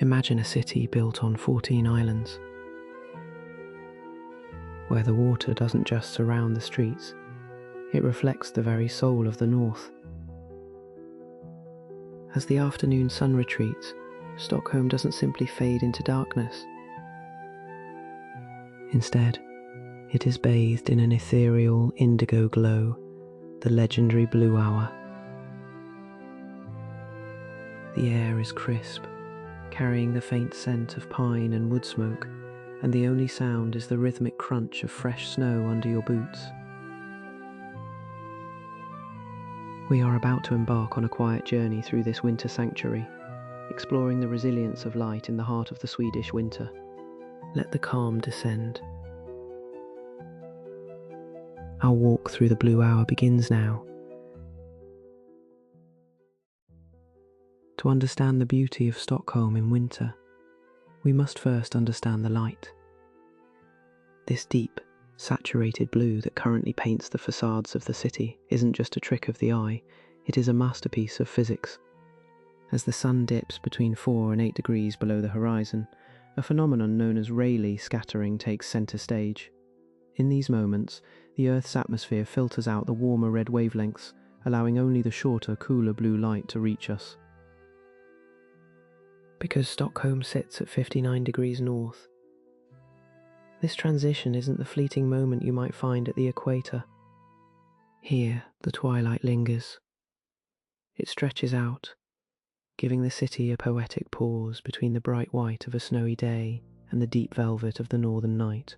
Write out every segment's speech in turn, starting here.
Imagine a city built on 14 islands, where the water doesn't just surround the streets, it reflects the very soul of the north. As the afternoon sun retreats, Stockholm doesn't simply fade into darkness. Instead, it is bathed in an ethereal indigo glow, the legendary blue hour. The air is crisp, carrying the faint scent of pine and wood smoke, and the only sound is the rhythmic crunch of fresh snow under your boots. We are about to embark on a quiet journey through this winter sanctuary, exploring the resilience of light in the heart of the Swedish winter. Let the calm descend. Our walk through the blue hour begins now. To understand the beauty of Stockholm in winter, we must first understand the light. This deep, saturated blue that currently paints the facades of the city isn't just a trick of the eye, it is a masterpiece of physics. As the sun dips between 4 and 8 degrees below the horizon, a phenomenon known as Rayleigh scattering takes center stage. In these moments, the Earth's atmosphere filters out the warmer red wavelengths, allowing only the shorter, cooler blue light to reach us. Because Stockholm sits at 59 degrees north, this transition isn't the fleeting moment you might find at the equator. Here, the twilight lingers. It stretches out, giving the city a poetic pause between the bright white of a snowy day and the deep velvet of the northern night.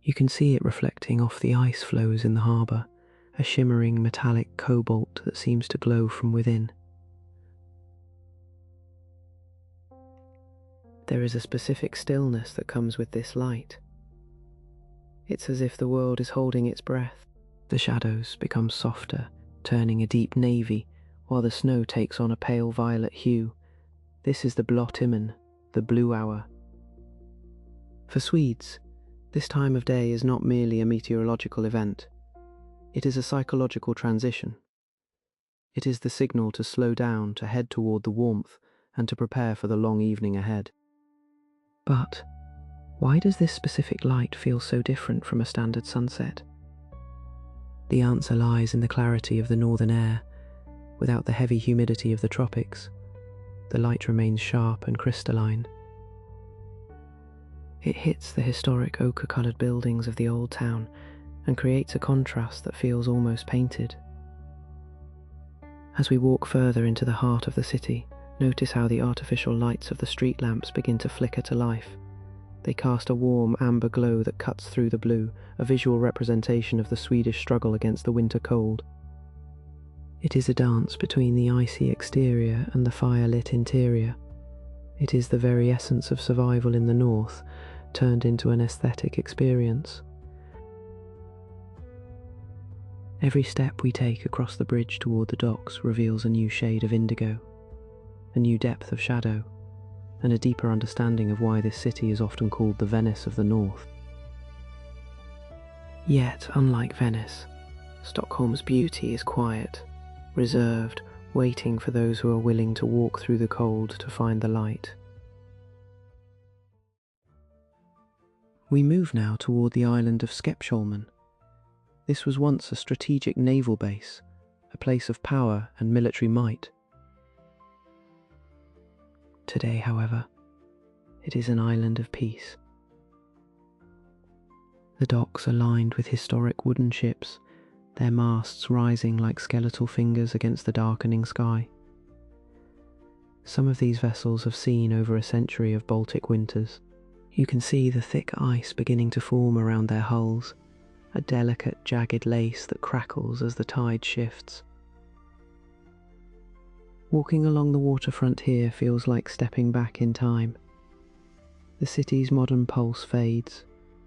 You can see it reflecting off the ice floes in the harbour, a shimmering metallic cobalt that seems to glow from within. There is a specific stillness that comes with this light. It's as if the world is holding its breath. The shadows become softer, turning a deep navy, while the snow takes on a pale violet hue. This is the blåtimmen, the blue hour. For Swedes, this time of day is not merely a meteorological event. It is a psychological transition. It is the signal to slow down, to head toward the warmth, and to prepare for the long evening ahead. But why does this specific light feel so different from a standard sunset? The answer lies in the clarity of the northern air. Without the heavy humidity of the tropics, the light remains sharp and crystalline. It hits the historic ochre-coloured buildings of the old town and creates a contrast that feels almost painted. As we walk further into the heart of the city, notice how the artificial lights of the street lamps begin to flicker to life. They cast a warm amber glow that cuts through the blue, a visual representation of the Swedish struggle against the winter cold. It is a dance between the icy exterior and the fire-lit interior. It is the very essence of survival in the north, turned into an aesthetic experience. Every step we take across the bridge toward the docks reveals a new shade of indigo, a new depth of shadow, and a deeper understanding of why this city is often called the Venice of the North. Yet, unlike Venice, Stockholm's beauty is quiet, reserved, waiting for those who are willing to walk through the cold to find the light. We move now toward the island of Skeppsholmen. This was once a strategic naval base, a place of power and military might. Today, however, it is an island of peace. The docks are lined with historic wooden ships, their masts rising like skeletal fingers against the darkening sky. Some of these vessels have seen over a century of Baltic winters. You can see the thick ice beginning to form around their hulls, a delicate, jagged lace that crackles as the tide shifts. Walking along the waterfront here feels like stepping back in time. The city's modern pulse fades,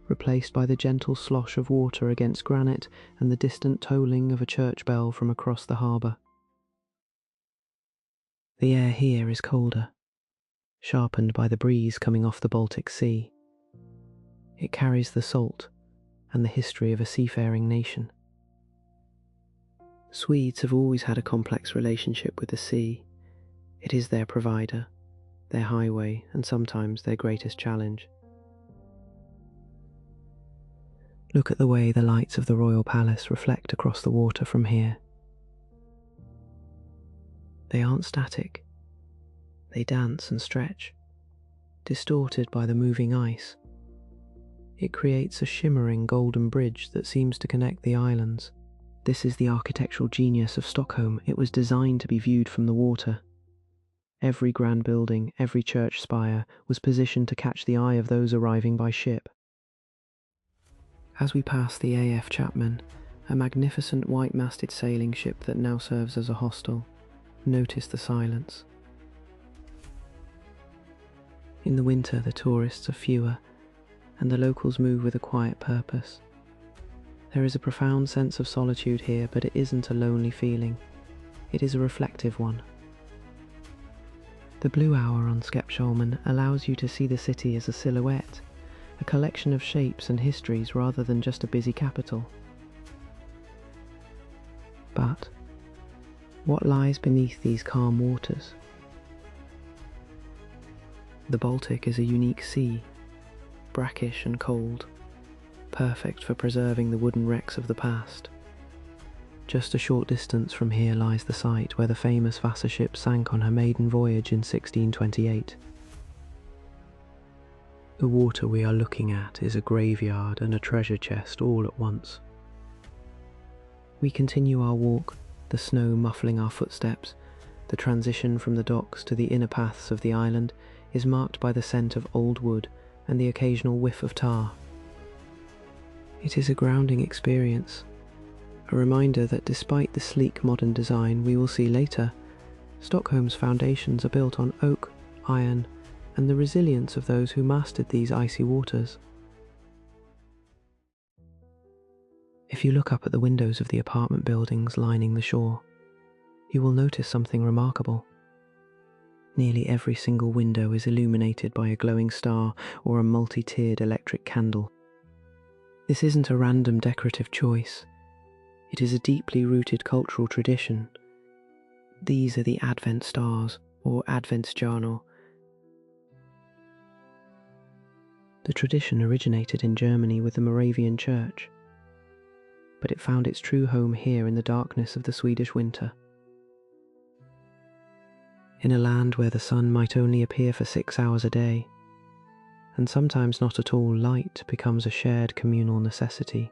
replaced by the gentle slosh of water against granite and the distant tolling of a church bell from across the harbour. The air here is colder, sharpened by the breeze coming off the Baltic Sea. It carries the salt and the history of a seafaring nation. Swedes have always had a complex relationship with the sea. It is their provider, their highway, and sometimes their greatest challenge. Look at the way the lights of the royal palace reflect across the water from here. They aren't static. They dance and stretch, distorted by the moving ice. It creates a shimmering golden bridge that seems to connect the islands. This is the architectural genius of Stockholm. It was designed to be viewed from the water. Every grand building, every church spire was positioned to catch the eye of those arriving by ship. As we pass the A.F. Chapman, a magnificent white-masted sailing ship that now serves as a hostel, notice the silence. In the winter, the tourists are fewer, and the locals move with a quiet purpose. There is a profound sense of solitude here, but it isn't a lonely feeling. It is a reflective one. The blue hour on Skeppsholmen allows you to see the city as a silhouette, a collection of shapes and histories rather than just a busy capital. But what lies beneath these calm waters? The Baltic is a unique sea, brackish and cold, perfect for preserving the wooden wrecks of the past. Just a short distance from here lies the site where the famous Vasa ship sank on her maiden voyage in 1628. The water we are looking at is a graveyard and a treasure chest all at once. We continue our walk, the snow muffling our footsteps. The transition from the docks to the inner paths of the island is marked by the scent of old wood and the occasional whiff of tar. It is a grounding experience, a reminder that despite the sleek modern design we will see later, Stockholm's foundations are built on oak, iron, and the resilience of those who mastered these icy waters. If you look up at the windows of the apartment buildings lining the shore, you will notice something remarkable. Nearly every single window is illuminated by a glowing star or a multi-tiered electric candle. This isn't a random decorative choice. It is a deeply rooted cultural tradition. These are the Advent stars, or Adventsstjärnor. The tradition originated in Germany with the Moravian Church, but it found its true home here in the darkness of the Swedish winter. In a land where the sun might only appear for 6 hours a day, and sometimes not at all, light becomes a shared communal necessity.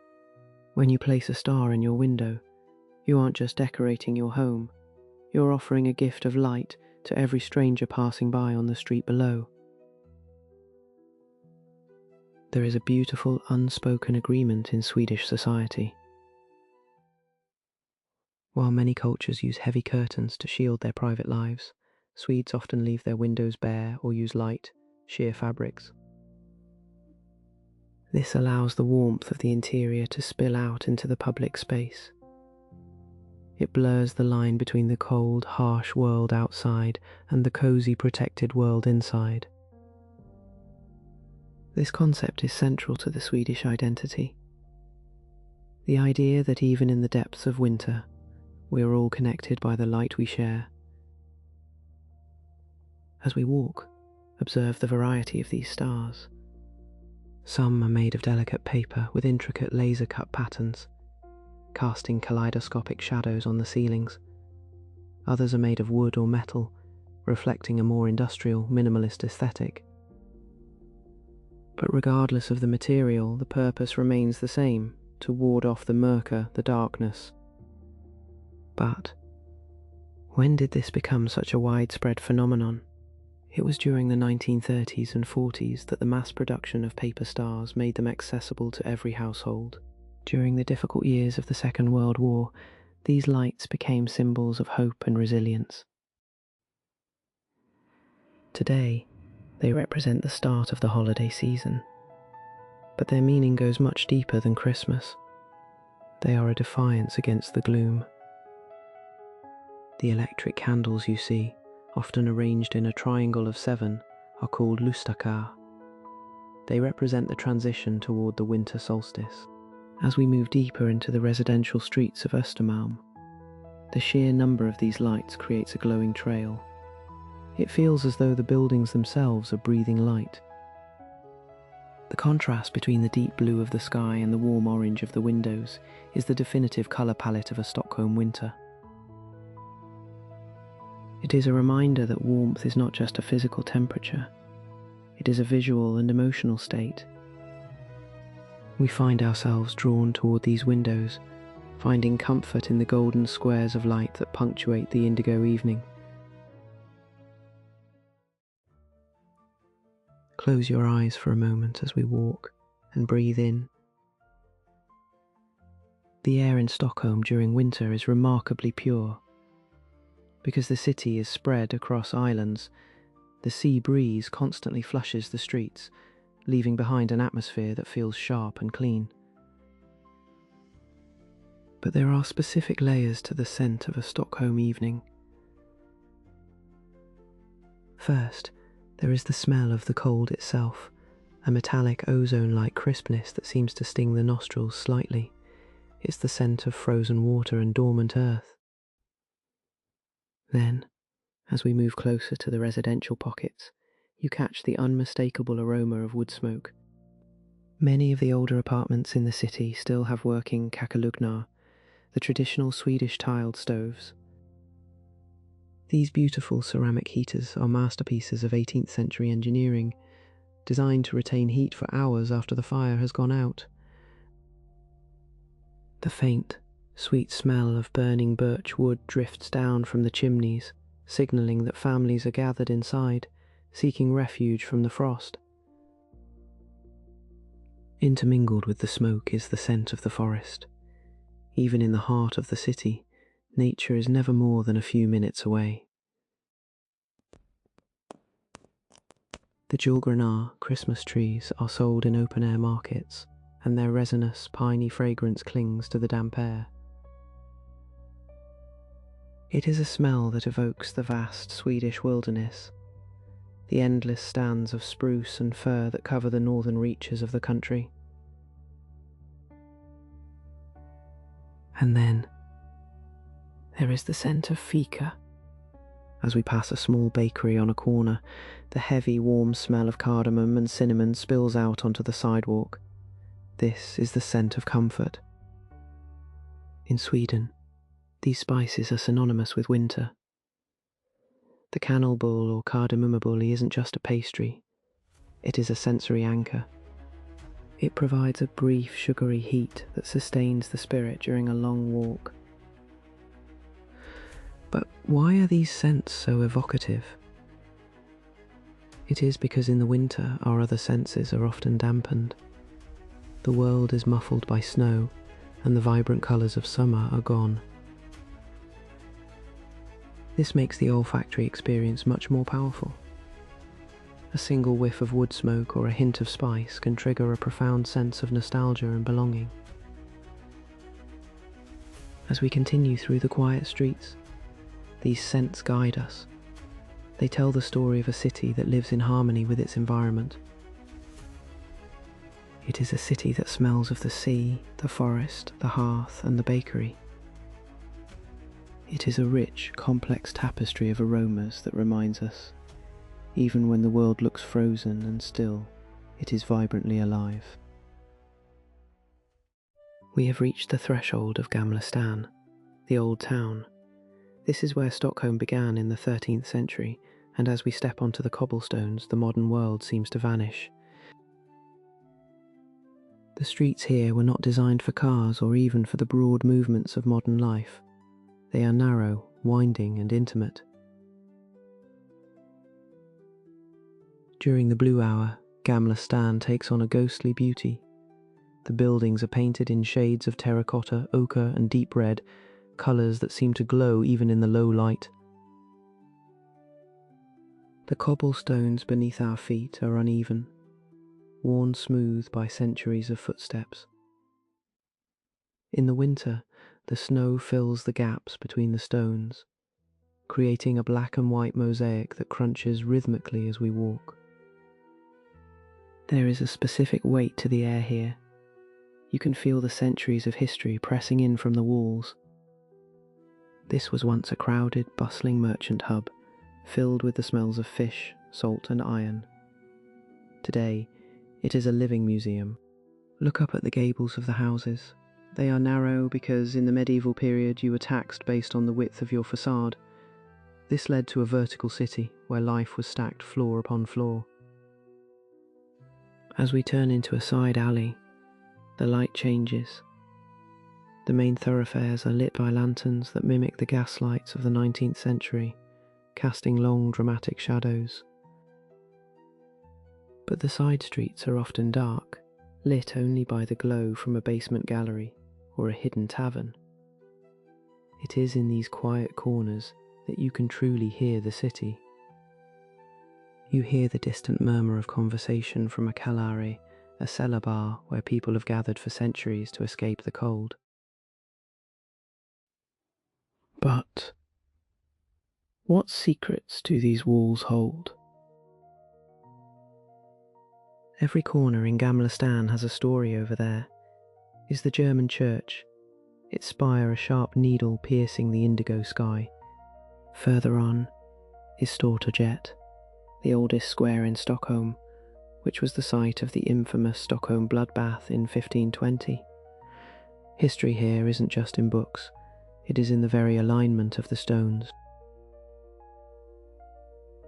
When you place a star in your window, you aren't just decorating your home, you're offering a gift of light to every stranger passing by on the street below. There is a beautiful unspoken agreement in Swedish society. While many cultures use heavy curtains to shield their private lives, Swedes often leave their windows bare or use light, sheer fabrics. This allows the warmth of the interior to spill out into the public space. It blurs the line between the cold, harsh world outside and the cozy, protected world inside. This concept is central to the Swedish identity. The idea that even in the depths of winter, we are all connected by the light we share. As we walk, observe the variety of these stars. Some are made of delicate paper with intricate laser-cut patterns, casting kaleidoscopic shadows on the ceilings. Others are made of wood or metal, reflecting a more industrial, minimalist aesthetic. But regardless of the material, the purpose remains the same, to ward off the murker, the darkness. But when did this become such a widespread phenomenon? It was during the 1930s and 40s that the mass production of paper stars made them accessible to every household. During the difficult years of the Second World War, these lights became symbols of hope and resilience. Today, they represent the start of the holiday season, but their meaning goes much deeper than Christmas. They are a defiance against the gloom. The electric candles you see, often arranged in a triangle of 7, are called lustakar. They represent the transition toward the winter solstice. As we move deeper into the residential streets of Östermalm, the sheer number of these lights creates a glowing trail. It feels as though the buildings themselves are breathing light. The contrast between the deep blue of the sky and the warm orange of the windows is the definitive colour palette of a Stockholm winter. It is a reminder that warmth is not just a physical temperature, it is a visual and emotional state. We find ourselves drawn toward these windows, finding comfort in the golden squares of light that punctuate the indigo evening. Close your eyes for a moment as we walk and breathe in. The air in Stockholm during winter is remarkably pure. Because the city is spread across islands, the sea breeze constantly flushes the streets, leaving behind an atmosphere that feels sharp and clean. But there are specific layers to the scent of a Stockholm evening. First, there is the smell of the cold itself, a metallic ozone-like crispness that seems to sting the nostrils slightly. It's the scent of frozen water and dormant earth. Then, as we move closer to the residential pockets, you catch the unmistakable aroma of wood smoke. Many of the older apartments in the city still have working kakelugnar, the traditional Swedish tiled stoves. These beautiful ceramic heaters are masterpieces of 18th century engineering, designed to retain heat for hours after the fire has gone out. The faint, sweet smell of burning birch wood drifts down from the chimneys, signalling that families are gathered inside, seeking refuge from the frost. Intermingled with the smoke is the scent of the forest. Even in the heart of the city, nature is never more than a few minutes away. The Djurgården Christmas trees are sold in open-air markets, and their resinous, piney fragrance clings to the damp air. It is a smell that evokes the vast Swedish wilderness, the endless stands of spruce and fir that cover the northern reaches of the country. And then, there is the scent of Fika. As we pass a small bakery on a corner, the heavy, warm smell of cardamom and cinnamon spills out onto the sidewalk. This is the scent of comfort. In Sweden, these spices are synonymous with winter. The kanelbull or kardemumabulli isn't just a pastry, it is a sensory anchor. It provides a brief, sugary heat that sustains the spirit during a long walk. But why are these scents so evocative? It is because in the winter our other senses are often dampened. The world is muffled by snow, and the vibrant colours of summer are gone. This makes the olfactory experience much more powerful. A single whiff of wood smoke or a hint of spice can trigger a profound sense of nostalgia and belonging. As we continue through the quiet streets, these scents guide us. They tell the story of a city that lives in harmony with its environment. It is a city that smells of the sea, the forest, the hearth, and the bakery. It is a rich, complex tapestry of aromas that reminds us, even when the world looks frozen and still, it is vibrantly alive. We have reached the threshold of Gamla Stan, the old town. This is where Stockholm began in the 13th century, and as we step onto the cobblestones, the modern world seems to vanish. The streets here were not designed for cars or even for the broad movements of modern life. They are narrow, winding, and intimate. During the blue hour, Gamla Stan takes on a ghostly beauty. The buildings are painted in shades of terracotta, ochre, and deep red, colours that seem to glow even in the low light. The cobblestones beneath our feet are uneven, worn smooth by centuries of footsteps. In the winter, the snow fills the gaps between the stones, creating a black and white mosaic that crunches rhythmically as we walk. There is a specific weight to the air here. You can feel the centuries of history pressing in from the walls. This was once a crowded, bustling merchant hub, filled with the smells of fish, salt and iron. Today, it is a living museum. Look up at the gables of the houses. They are narrow because in the medieval period you were taxed based on the width of your facade. This led to a vertical city where life was stacked floor upon floor. As we turn into a side alley, the light changes. The main thoroughfares are lit by lanterns that mimic the gas lights of the 19th century, casting long dramatic shadows. But the side streets are often dark, lit only by the glow from a basement gallery or a hidden tavern. It is in these quiet corners that you can truly hear the city. You hear the distant murmur of conversation from a kalare, a cellar bar where people have gathered for centuries to escape the cold. But what secrets do these walls hold? Every corner in Gamla Stan has a story over there. Is the German church, its spire a sharp needle piercing the indigo sky. Further on is Stortorget, the oldest square in Stockholm, which was the site of the infamous Stockholm bloodbath in 1520. History here isn't just in books, it is in the very alignment of the stones.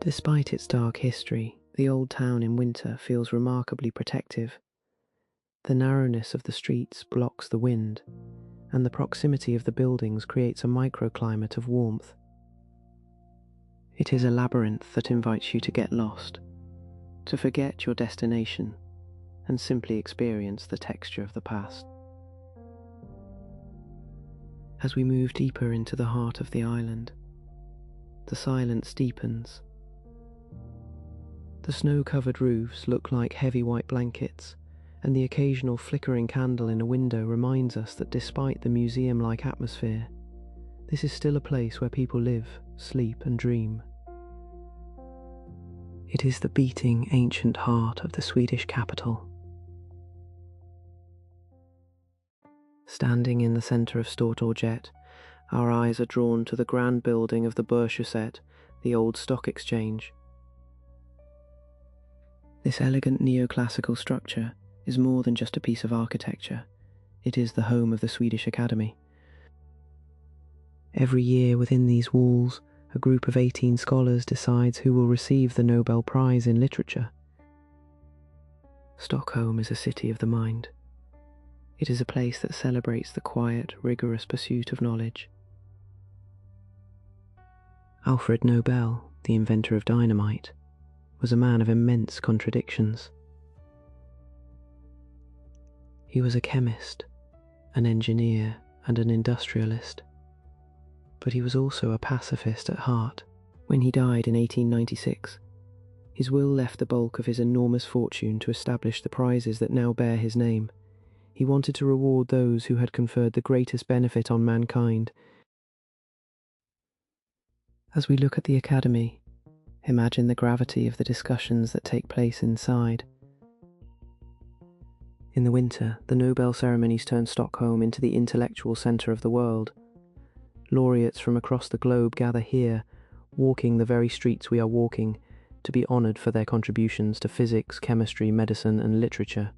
Despite its dark history, the old town in winter feels remarkably protective. The narrowness of the streets blocks the wind, and the proximity of the buildings creates a microclimate of warmth. It is a labyrinth that invites you to get lost, to forget your destination, and simply experience the texture of the past. As we move deeper into the heart of the island, the silence deepens. The snow-covered roofs look like heavy white blankets, and the occasional flickering candle in a window reminds us that despite the museum-like atmosphere, this is still a place where people live, sleep and dream. It is the beating ancient heart of the Swedish capital. Standing in the centre of Stortorget, our eyes are drawn to the grand building of the Börshuset, the old stock exchange. This elegant neoclassical structure is more than just a piece of architecture. It is the home of the Swedish Academy. Every year within these walls, a group of 18 scholars decides who will receive the Nobel Prize in Literature. Stockholm is a city of the mind. It is a place that celebrates the quiet, rigorous pursuit of knowledge. Alfred Nobel, the inventor of dynamite, was a man of immense contradictions. He was a chemist, an engineer, and an industrialist. But he was also a pacifist at heart. When he died in 1896, his will left the bulk of his enormous fortune to establish the prizes that now bear his name. He wanted to reward those who had conferred the greatest benefit on mankind. As we look at the Academy, imagine the gravity of the discussions that take place inside. In the winter, the Nobel ceremonies turn Stockholm into the intellectual centre of the world. Laureates from across the globe gather here, walking the very streets we are walking, to be honoured for their contributions to physics, chemistry, medicine and literature.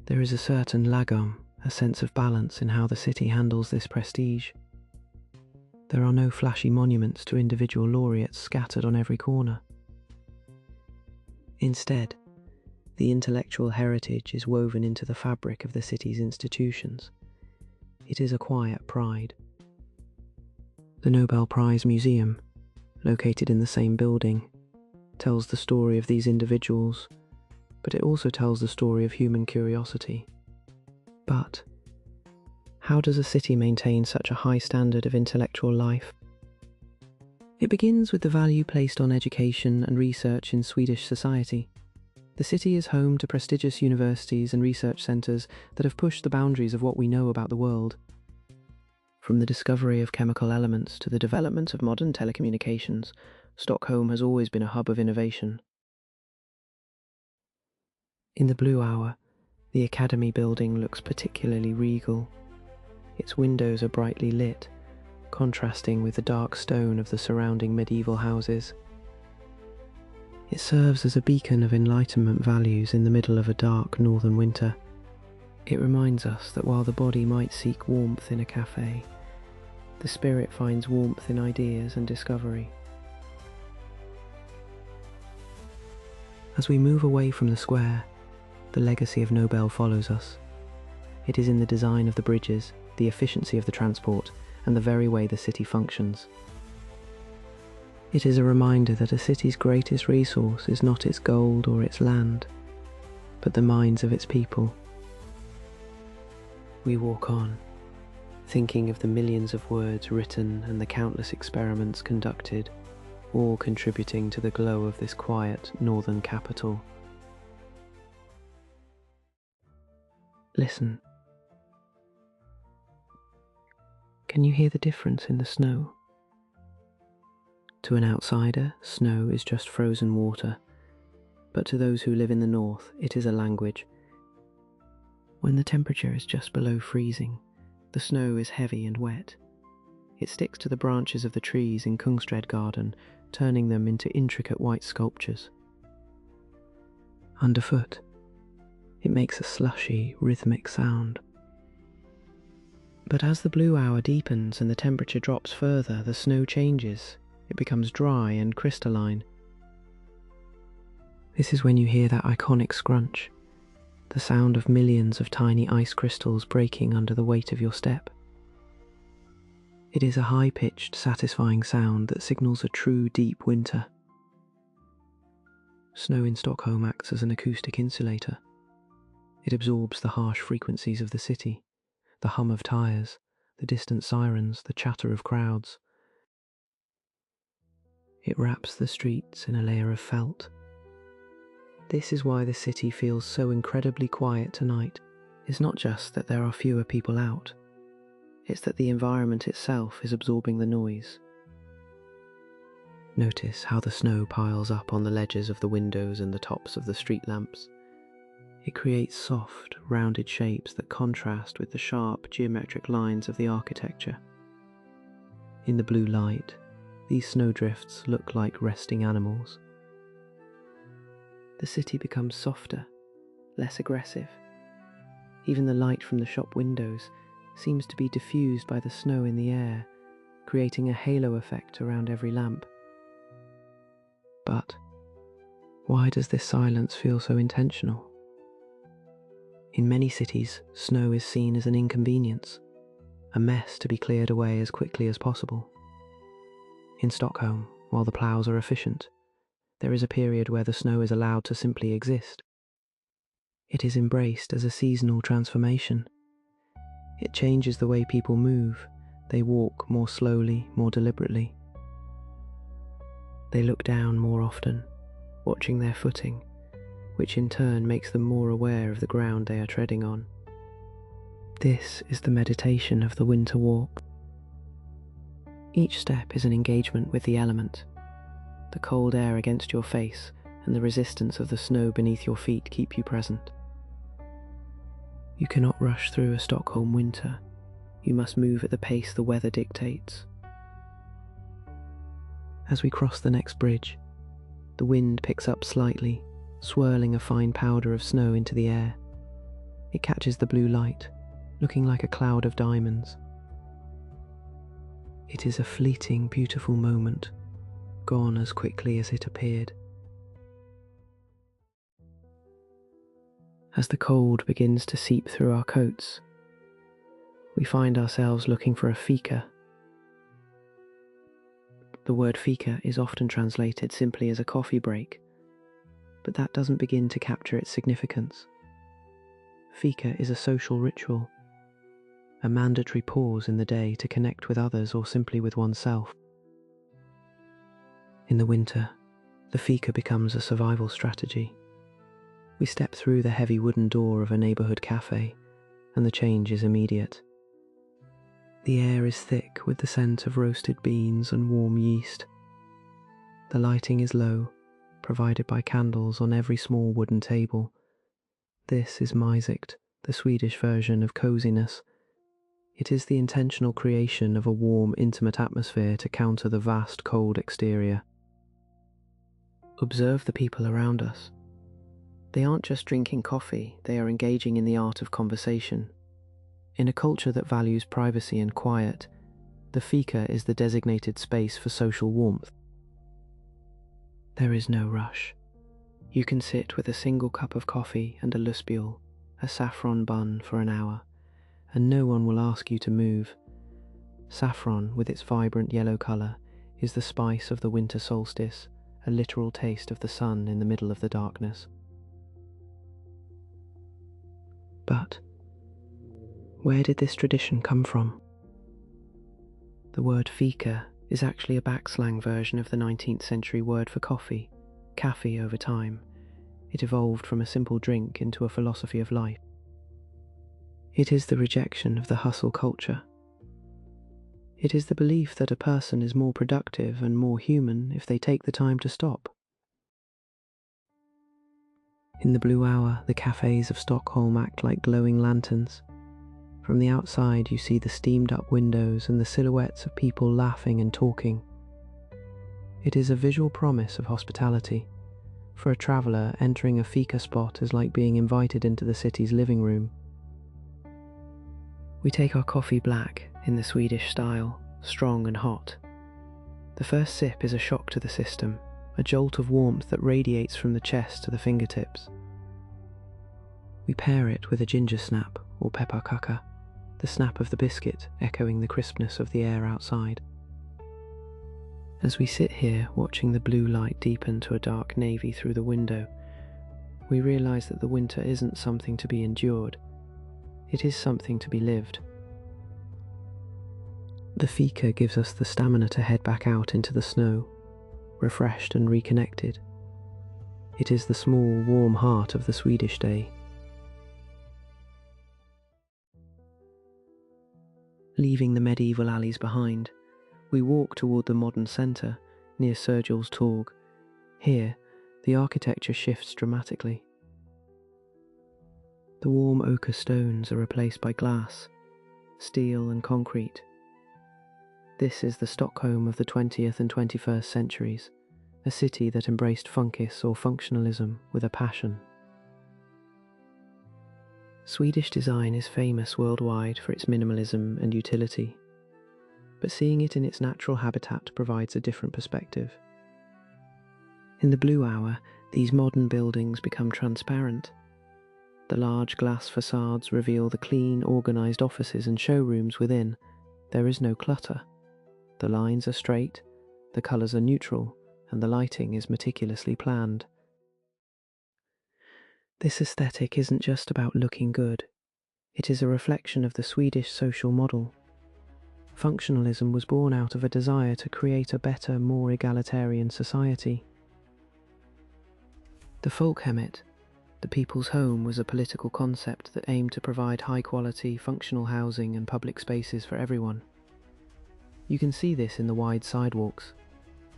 There is a certain lagom, a sense of balance in how the city handles this prestige. There are no flashy monuments to individual laureates scattered on every corner. Instead, the intellectual heritage is woven into the fabric of the city's institutions. It is a quiet pride. The Nobel Prize Museum, located in the same building, tells the story of these individuals, but it also tells the story of human curiosity. But how does a city maintain such a high standard of intellectual life? It begins with the value placed on education and research in Swedish society. The city is home to prestigious universities and research centres that have pushed the boundaries of what we know about the world. From the discovery of chemical elements to the development of modern telecommunications, Stockholm has always been a hub of innovation. In the blue hour, the Academy building looks particularly regal. Its windows are brightly lit, contrasting with the dark stone of the surrounding medieval houses. It serves as a beacon of Enlightenment values in the middle of a dark northern winter. It reminds us that while the body might seek warmth in a cafe, the spirit finds warmth in ideas and discovery. As we move away from the square, the legacy of Nobel follows us. It is in the design of the bridges, the efficiency of the transport, and the very way the city functions. It is a reminder that a city's greatest resource is not its gold or its land, but the minds of its people. We walk on, thinking of the millions of words written and the countless experiments conducted, all contributing to the glow of this quiet northern capital. Listen. Can you hear the difference in the snow? To an outsider, snow is just frozen water, but to those who live in the north, it is a language. When the temperature is just below freezing, the snow is heavy and wet. It sticks to the branches of the trees in Djurgården, turning them into intricate white sculptures. Underfoot, it makes a slushy, rhythmic sound. But as the blue hour deepens and the temperature drops further, the snow changes. It becomes dry and crystalline. This is when you hear that iconic scrunch, the sound of millions of tiny ice crystals breaking under the weight of your step. It is a high-pitched, satisfying sound that signals a true deep winter. Snow in Stockholm acts as an acoustic insulator. It absorbs the harsh frequencies of the city, the hum of tires, the distant sirens, the chatter of crowds. It wraps the streets in a layer of felt. This is why the city feels so incredibly quiet tonight. It's not just that there are fewer people out. It's that the environment itself is absorbing the noise. Notice how the snow piles up on the ledges of the windows and the tops of the street lamps. It creates soft, rounded shapes that contrast with the sharp, geometric lines of the architecture. In the blue light, these snowdrifts look like resting animals. The city becomes softer, less aggressive. Even the light from the shop windows seems to be diffused by the snow in the air, creating a halo effect around every lamp. But why does this silence feel so intentional? In many cities, snow is seen as an inconvenience, a mess to be cleared away as quickly as possible. In Stockholm, while the ploughs are efficient, there is a period where the snow is allowed to simply exist. It is embraced as a seasonal transformation. It changes the way people move. They walk more slowly, more deliberately. They look down more often, watching their footing, which in turn makes them more aware of the ground they are treading on. This is the meditation of the winter walk. Each step is an engagement with the element. The cold air against your face and the resistance of the snow beneath your feet keep you present. You cannot rush through a Stockholm winter. You must move at the pace the weather dictates. As we cross the next bridge, the wind picks up slightly, swirling a fine powder of snow into the air. It catches the blue light, looking like a cloud of diamonds. It is a fleeting, beautiful moment, gone as quickly as it appeared. As the cold begins to seep through our coats, we find ourselves looking for a Fika. The word Fika is often translated simply as a coffee break, but that doesn't begin to capture its significance. Fika is a social ritual, a mandatory pause in the day to connect with others or simply with oneself. In the winter, the Fika becomes a survival strategy. We step through the heavy wooden door of a neighbourhood cafe, and the change is immediate. The air is thick with the scent of roasted beans and warm yeast. The lighting is low, provided by candles on every small wooden table. This is Mysikt, the Swedish version of coziness. It is the intentional creation of a warm, intimate atmosphere to counter the vast, cold exterior. Observe the people around us. They aren't just drinking coffee, they are engaging in the art of conversation. In a culture that values privacy and quiet, the Fika is the designated space for social warmth. There is no rush. You can sit with a single cup of coffee and a lusbiol, a saffron bun, for an hour, and no one will ask you to move. Saffron, with its vibrant yellow colour, is the spice of the winter solstice, a literal taste of the sun in the middle of the darkness. But where did this tradition come from? The word Fika is actually a backslang version of the 19th century word for coffee, café. Over time, it evolved from a simple drink into a philosophy of life. It is the rejection of the hustle culture. It is the belief that a person is more productive and more human if they take the time to stop. In the blue hour, the cafes of Stockholm act like glowing lanterns. From the outside, you see the steamed-up windows and the silhouettes of people laughing and talking. It is a visual promise of hospitality. For a traveller, entering a Fika spot is like being invited into the city's living room. We take our coffee black, in the Swedish style, strong and hot. The first sip is a shock to the system, a jolt of warmth that radiates from the chest to the fingertips. We pair it with a ginger snap, or pepparkaka, the snap of the biscuit echoing the crispness of the air outside. As we sit here watching the blue light deepen to a dark navy through the window, we realise that the winter isn't something to be endured, it is something to be lived. The Fika gives us the stamina to head back out into the snow, refreshed and reconnected. It is the small, warm heart of the Swedish day. Leaving the medieval alleys behind, we walk toward the modern centre, near Sergels Torg. Here, the architecture shifts dramatically. The warm ochre stones are replaced by glass, steel and concrete. This is the Stockholm of the 20th and 21st centuries, a city that embraced funkis or functionalism with a passion. Swedish design is famous worldwide for its minimalism and utility, but seeing it in its natural habitat provides a different perspective. In the blue hour, these modern buildings become transparent. The large glass facades reveal the clean, organised offices and showrooms within. There is no clutter. The lines are straight, the colours are neutral, and the lighting is meticulously planned. This aesthetic isn't just about looking good. It is a reflection of the Swedish social model. Functionalism was born out of a desire to create a better, more egalitarian society. The folkhemmet, the people's home, was a political concept that aimed to provide high-quality, functional housing and public spaces for everyone. You can see this in the wide sidewalks,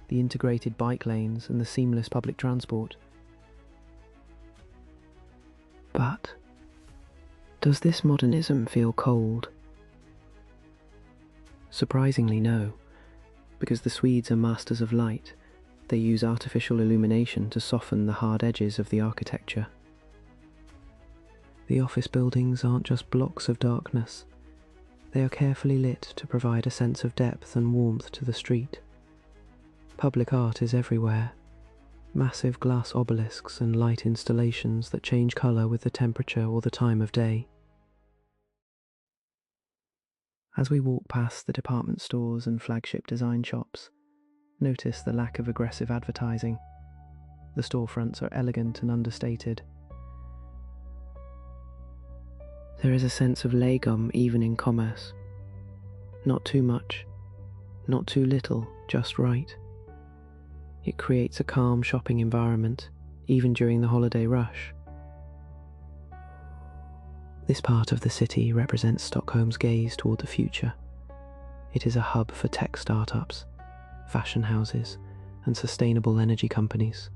the integrated bike lanes and the seamless public transport. But does this modernism feel cold? Surprisingly no, because the Swedes are masters of light. They use artificial illumination to soften the hard edges of the architecture. The office buildings aren't just blocks of darkness. They are carefully lit to provide a sense of depth and warmth to the street. Public art is everywhere. Massive glass obelisks and light installations that change colour with the temperature or the time of day. As we walk past the department stores and flagship design shops, notice the lack of aggressive advertising. The storefronts are elegant and understated. There is a sense of lagom even in commerce. Not too much, not too little, just right. It creates a calm shopping environment, even during the holiday rush. This part of the city represents Stockholm's gaze toward the future. It is a hub for tech startups, fashion houses, and sustainable energy companies.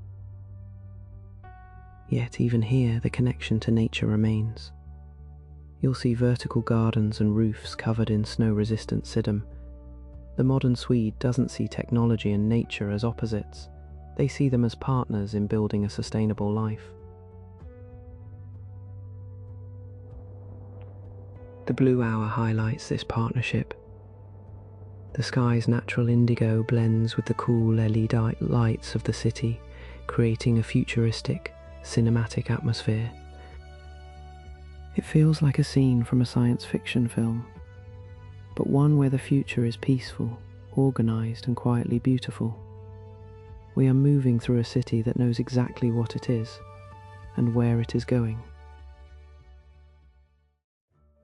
Yet even here, the connection to nature remains. You'll see vertical gardens and roofs covered in snow-resistant sedum. The modern Swede doesn't see technology and nature as opposites. They see them as partners in building a sustainable life. The blue hour highlights this partnership. The sky's natural indigo blends with the cool LED lights of the city, creating a futuristic, cinematic atmosphere. It feels like a scene from a science fiction film, but one where the future is peaceful, organized, and quietly beautiful. We are moving through a city that knows exactly what it is and where it is going.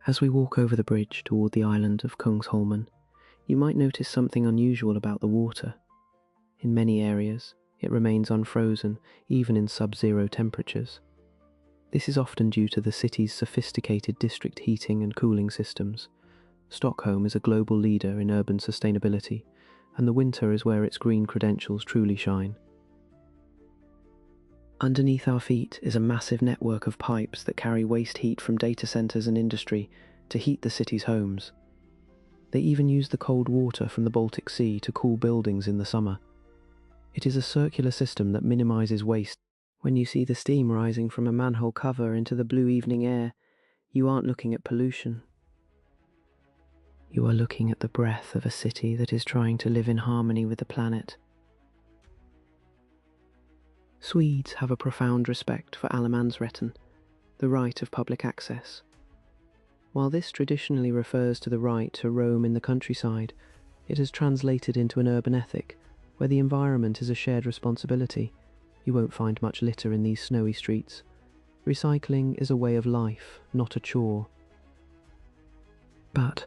As we walk over the bridge toward the island of Kungsholmen, you might notice something unusual about the water. In many areas, it remains unfrozen, even in sub-zero temperatures. This is often due to the city's sophisticated district heating and cooling systems. Stockholm is a global leader in urban sustainability, and the winter is where its green credentials truly shine. Underneath our feet is a massive network of pipes that carry waste heat from data centers and industry to heat the city's homes. They even use the cold water from the Baltic Sea to cool buildings in the summer. It is a circular system that minimizes waste. When you see the steam rising from a manhole cover into the blue evening air, you aren't looking at pollution. You are looking at the breath of a city that is trying to live in harmony with the planet. Swedes have a profound respect for allemansrätten, the right of public access. While this traditionally refers to the right to roam in the countryside, it has translated into an urban ethic, where the environment is a shared responsibility. You won't find much litter in these snowy streets. Recycling is a way of life, not a chore. But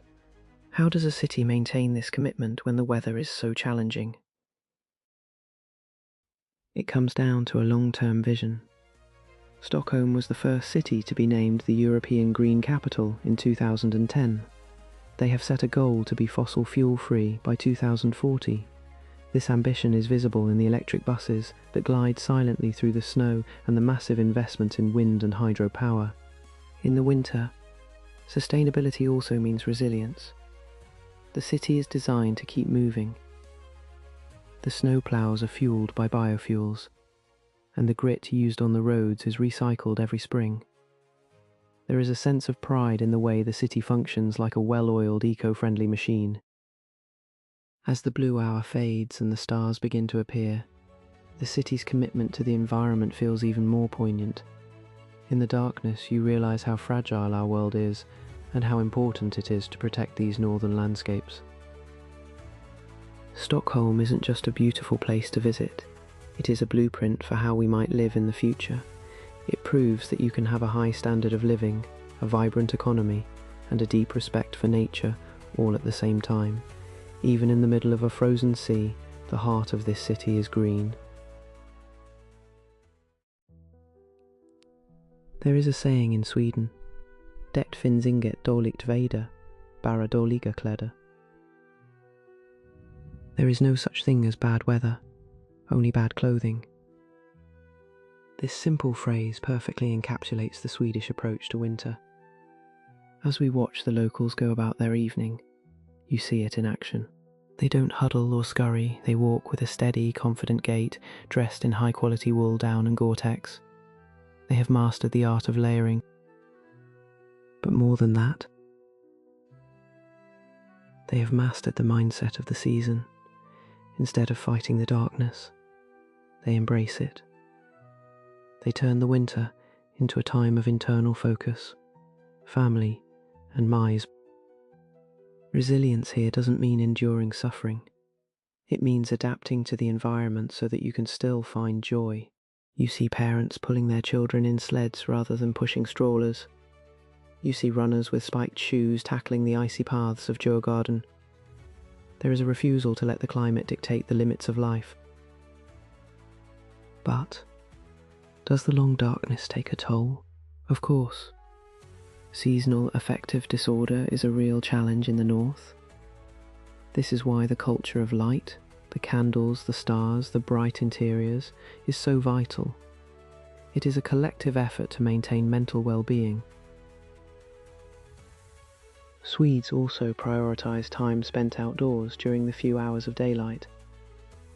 how does a city maintain this commitment when the weather is so challenging? It comes down to a long-term vision. Stockholm was the first city to be named the European Green Capital in 2010. They have set a goal to be fossil fuel-free by 2040. This ambition is visible in the electric buses that glide silently through the snow and the massive investment in wind and hydropower. In the winter, sustainability also means resilience. The city is designed to keep moving. The snowplows are fueled by biofuels, and the grit used on the roads is recycled every spring. There is a sense of pride in the way the city functions like a well-oiled, eco-friendly machine. As the blue hour fades and the stars begin to appear, the city's commitment to the environment feels even more poignant. In the darkness, you realize how fragile our world is and how important it is to protect these northern landscapes. Stockholm isn't just a beautiful place to visit, it is a blueprint for how we might live in the future. It proves that you can have a high standard of living, a vibrant economy, and a deep respect for nature all at the same time. Even in the middle of a frozen sea, the heart of this city is green. There is a saying in Sweden, "Det finns inget dåligt väder, bara dåliga kläder." There is no such thing as bad weather, only bad clothing. This simple phrase perfectly encapsulates the Swedish approach to winter. As we watch the locals go about their evening, you see it in action. They don't huddle or scurry, they walk with a steady, confident gait, dressed in high-quality wool down and Gore-Tex. They have mastered the art of layering. But more than that, they have mastered the mindset of the season. Instead of fighting the darkness, they embrace it. They turn the winter into a time of internal focus, family, and mise. Resilience here doesn't mean enduring suffering. It means adapting to the environment so that you can still find joy. You see parents pulling their children in sleds rather than pushing strollers. You see runners with spiked shoes tackling the icy paths of Djurgården. There is a refusal to let the climate dictate the limits of life. But does the long darkness take a toll? Of course. Seasonal affective disorder is a real challenge in the north. This is why the culture of light, the candles, the stars, the bright interiors, is so vital. It is a collective effort to maintain mental well-being. Swedes also prioritise time spent outdoors during the few hours of daylight.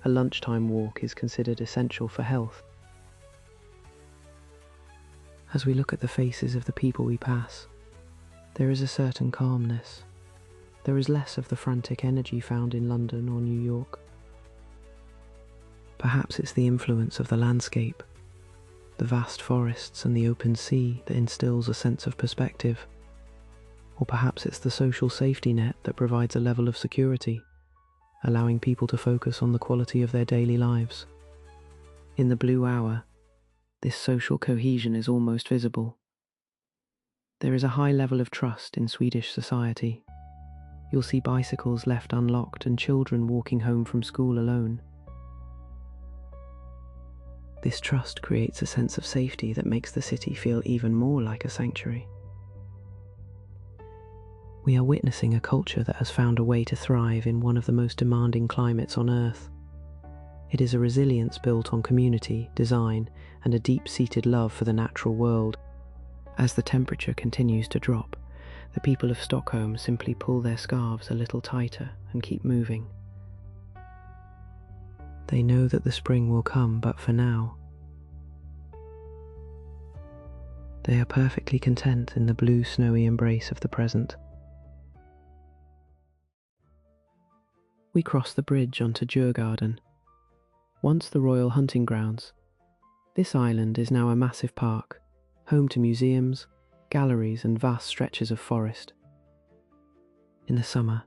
A lunchtime walk is considered essential for health. As we look at the faces of the people we pass, there is a certain calmness. There is less of the frantic energy found in London or New York. Perhaps it's the influence of the landscape, the vast forests and the open sea that instills a sense of perspective. Or perhaps it's the social safety net that provides a level of security, allowing people to focus on the quality of their daily lives. In the blue hour, this social cohesion is almost visible. There is a high level of trust in Swedish society. You'll see bicycles left unlocked and children walking home from school alone. This trust creates a sense of safety that makes the city feel even more like a sanctuary. We are witnessing a culture that has found a way to thrive in one of the most demanding climates on Earth. It is a resilience built on community, design, and a deep-seated love for the natural world. As the temperature continues to drop, the people of Stockholm simply pull their scarves a little tighter and keep moving. They know that the spring will come, but for now, they are perfectly content in the blue, snowy embrace of the present. We cross the bridge onto Djurgården. Once the royal hunting grounds, this island is now a massive park, home to museums, galleries and vast stretches of forest. In the summer,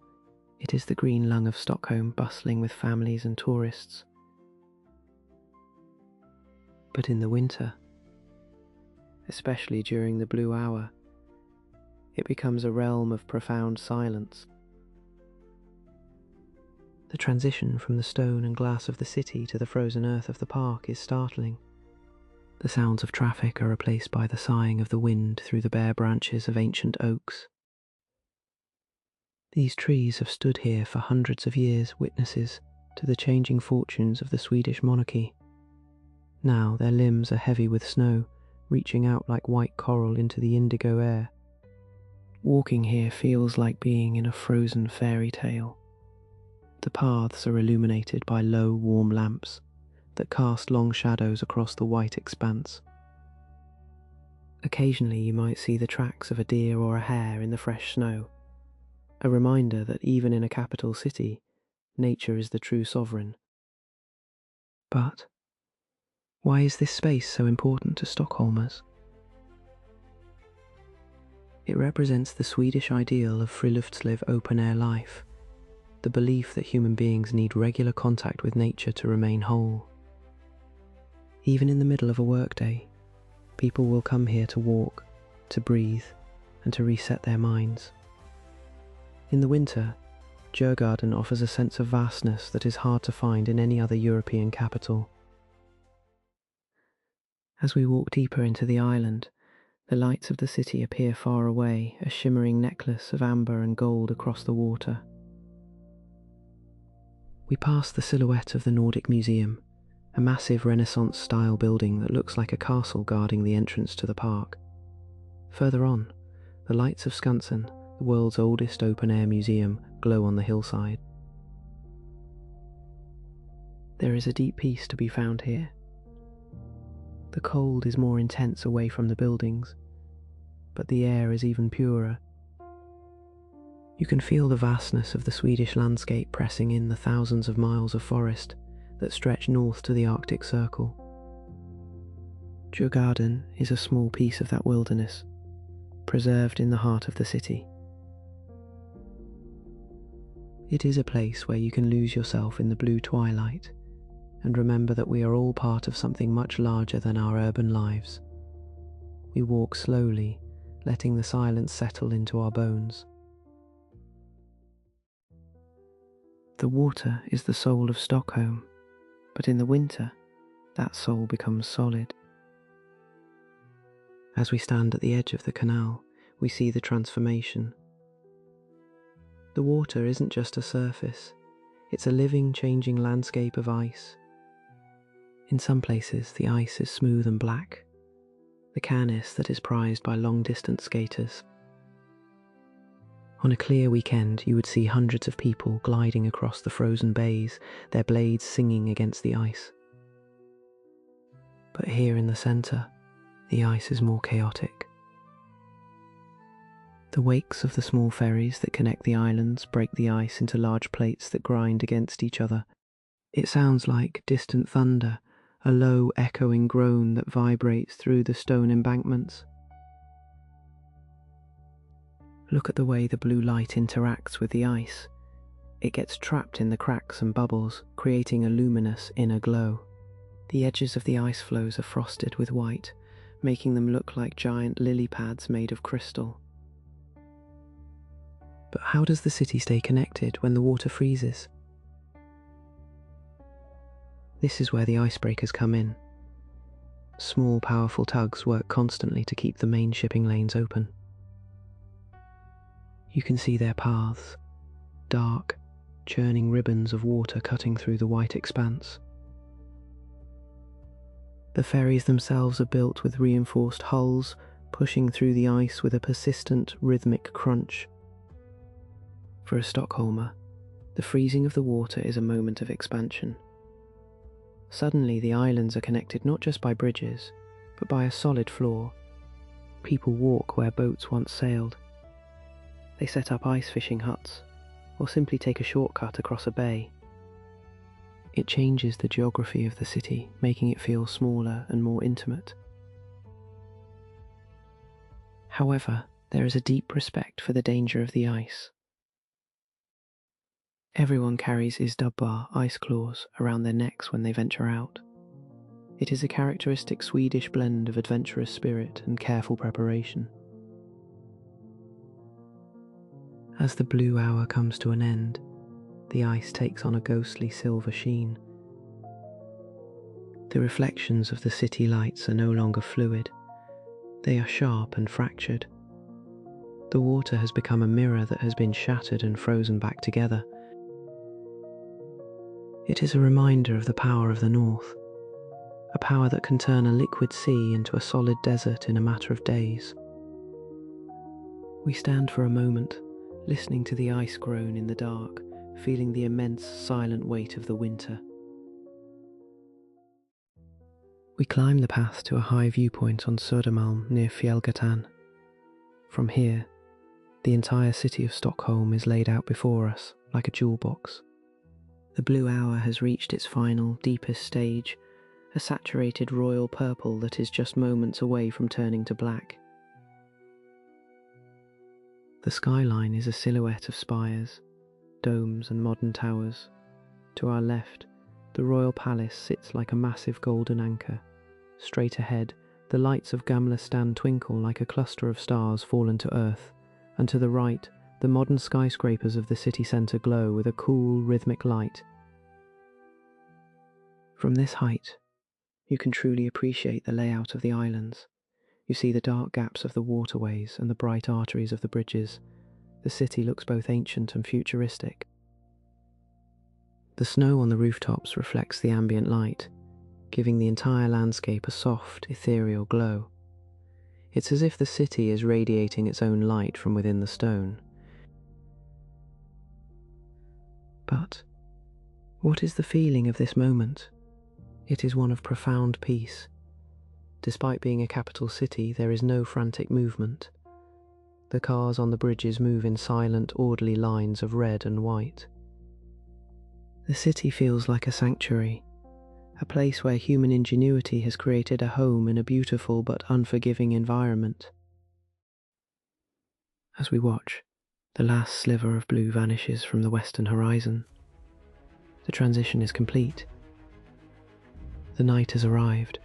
it is the green lung of Stockholm bustling with families and tourists. But in the winter, especially during the blue hour, it becomes a realm of profound silence. The transition from the stone and glass of the city to the frozen earth of the park is startling. The sounds of traffic are replaced by the sighing of the wind through the bare branches of ancient oaks. These trees have stood here for hundreds of years, witnesses to the changing fortunes of the Swedish monarchy. Now their limbs are heavy with snow, reaching out like white coral into the indigo air. Walking here feels like being in a frozen fairy tale. The paths are illuminated by low, warm lamps that cast long shadows across the white expanse. Occasionally you might see the tracks of a deer or a hare in the fresh snow, a reminder that even in a capital city, nature is the true sovereign. But why is this space so important to Stockholmers? It represents the Swedish ideal of friluftsliv, open-air life, the belief that human beings need regular contact with nature to remain whole. Even in the middle of a workday, people will come here to walk, to breathe, and to reset their minds. In the winter, Djurgården offers a sense of vastness that is hard to find in any other European capital. As we walk deeper into the island, the lights of the city appear far away, a shimmering necklace of amber and gold across the water. We pass the silhouette of the Nordic Museum, a massive Renaissance-style building that looks like a castle guarding the entrance to the park. Further on, the lights of Skansen, the world's oldest open-air museum, glow on the hillside. There is a deep peace to be found here. The cold is more intense away from the buildings, but the air is even purer. You can feel the vastness of the Swedish landscape pressing in the thousands of miles of forest that stretch north to the Arctic Circle. Djurgården is a small piece of that wilderness, preserved in the heart of the city. It is a place where you can lose yourself in the blue twilight and remember that we are all part of something much larger than our urban lives. We walk slowly, letting the silence settle into our bones. The water is the soul of Stockholm, but in the winter, that soul becomes solid. As we stand at the edge of the canal, we see the transformation. The water isn't just a surface, it's a living, changing landscape of ice. In some places, the ice is smooth and black, the Canals that is prized by long-distance skaters. On a clear weekend, you would see hundreds of people gliding across the frozen bays, their blades singing against the ice. But here in the centre, the ice is more chaotic. The wakes of the small ferries that connect the islands break the ice into large plates that grind against each other. It sounds like distant thunder, a low echoing groan that vibrates through the stone embankments. Look at the way the blue light interacts with the ice. It gets trapped in the cracks and bubbles, creating a luminous inner glow. The edges of the ice floes are frosted with white, making them look like giant lily pads made of crystal. But how does the city stay connected when the water freezes? This is where the icebreakers come in. Small, powerful tugs work constantly to keep the main shipping lanes open. You can see their paths, dark, churning ribbons of water cutting through the white expanse. The ferries themselves are built with reinforced hulls, pushing through the ice with a persistent, rhythmic crunch. For a Stockholmer, the freezing of the water is a moment of expansion. Suddenly, the islands are connected not just by bridges, but by a solid floor. People walk where boats once sailed. They set up ice fishing huts, or simply take a shortcut across a bay. It changes the geography of the city, making it feel smaller and more intimate. However, there is a deep respect for the danger of the ice. Everyone carries isdubbar, ice claws, around their necks when they venture out. It is a characteristic Swedish blend of adventurous spirit and careful preparation. As the blue hour comes to an end, the ice takes on a ghostly silver sheen. The reflections of the city lights are no longer fluid. They are sharp and fractured. The water has become a mirror that has been shattered and frozen back together. It is a reminder of the power of the north, a power that can turn a liquid sea into a solid desert in a matter of days. We stand for a moment, listening to the ice groan in the dark, feeling the immense silent weight of the winter. We climb the path to a high viewpoint on Södermalm near Fjällgatan. From here, the entire city of Stockholm is laid out before us like a jewel box. The blue hour has reached its final, deepest stage, a saturated royal purple that is just moments away from turning to black. The skyline is a silhouette of spires, domes and modern towers. To our left, the royal palace sits like a massive golden anchor. Straight ahead, the lights of Gamla Stan twinkle like a cluster of stars fallen to earth, and to the right, the modern skyscrapers of the city centre glow with a cool, rhythmic light. From this height, you can truly appreciate the layout of the islands. You see the dark gaps of the waterways and the bright arteries of the bridges. The city looks both ancient and futuristic. The snow on the rooftops reflects the ambient light, giving the entire landscape a soft, ethereal glow. It's as if the city is radiating its own light from within the stone. But what is the feeling of this moment? It is one of profound peace. Despite being a capital city, there is no frantic movement. The cars on the bridges move in silent, orderly lines of red and white. The city feels like a sanctuary, a place where human ingenuity has created a home in a beautiful but unforgiving environment. As we watch, the last sliver of blue vanishes from the western horizon. The transition is complete. The night has arrived,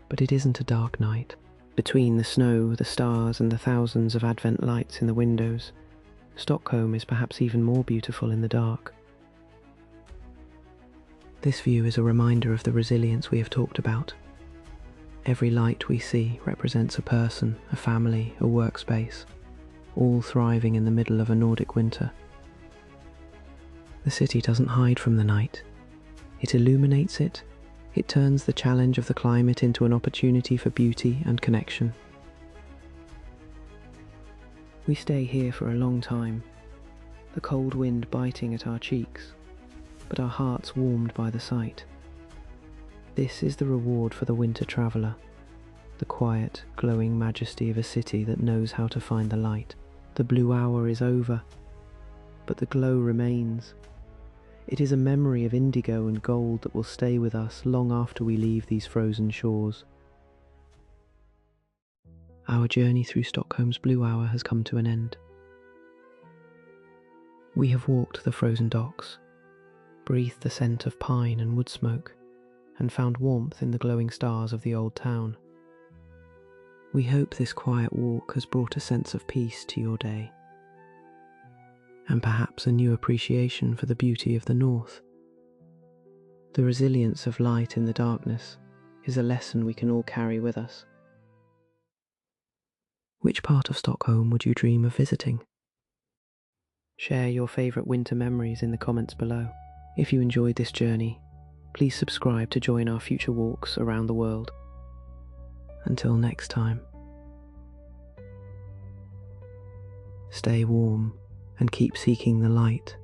but it isn't a dark night. Between the snow, the stars, and the thousands of advent lights in the windows, Stockholm is perhaps even more beautiful in the dark. This view is a reminder of the resilience we have talked about. Every light we see represents a person, a family, a workspace, all thriving in the middle of a Nordic winter. The city doesn't hide from the night. It illuminates it. It turns the challenge of the climate into an opportunity for beauty and connection. We stay here for a long time, the cold wind biting at our cheeks, but our hearts warmed by the sight. This is the reward for the winter traveller, the quiet, glowing majesty of a city that knows how to find the light. The blue hour is over, but the glow remains. It is a memory of indigo and gold that will stay with us long after we leave these frozen shores. Our journey through Stockholm's blue hour has come to an end. We have walked the frozen docks, breathed the scent of pine and wood smoke, and found warmth in the glowing stars of the old town. We hope this quiet walk has brought a sense of peace to your day, and perhaps a new appreciation for the beauty of the north. The resilience of light in the darkness is a lesson we can all carry with us. Which part of Stockholm would you dream of visiting? Share your favourite winter memories in the comments below. If you enjoyed this journey, please subscribe to join our future walks around the world. Until next time, stay warm and keep seeking the light.